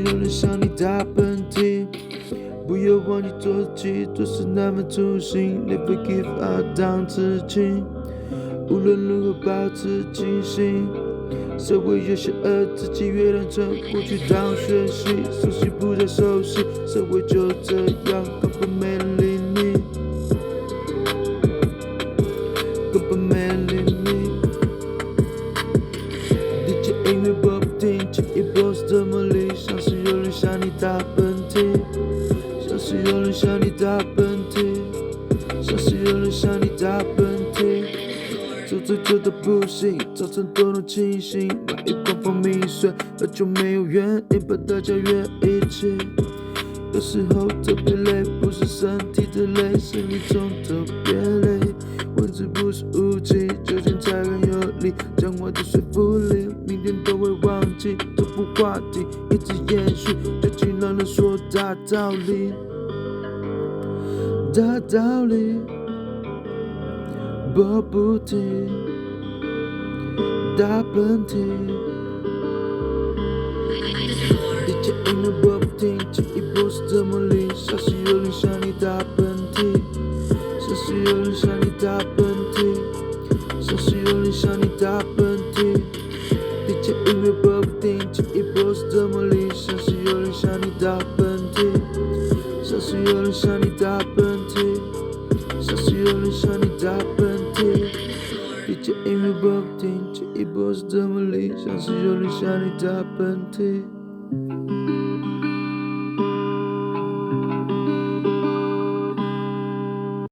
有人向你打喷嚏。不要忘记做自己，做事那么粗心 ，Never give up， 当自己。无论如何保持清醒。社会越险恶，自己越认真。过去当学习，熟悉不再熟悉，社会就这样，根本没人理你，根本没人理你。DJ 音乐播不停，这一波是这么理，像是有人向你打喷嚏，像是有人向你打喷嚏，像是有人向你打喷嚏。做最久的不行，早晨都能清醒。那一光放迷睡，喝酒没有原因，把大家约一起。有时候特别累，不是身体的累，是你中特别累。文字不是武器，酒精才更有力，讲话的说服力，明天都会忘记。这部话题一直延续，就尽让人说大道理，大道理。播不停，打喷嚏。DJ 音乐播不停，这一波是这么理，像是有人向你打喷嚏，像是有人向你打喷嚏，像是有人向你打喷嚏。DJ 音乐播不停，这一波是这么理，像是有人向你打喷嚏，像是有人向你打喷嚏，像是有人向你打喷嚏。DJ 音乐播不停，这一波是这么理，像是有人向你打喷嚏。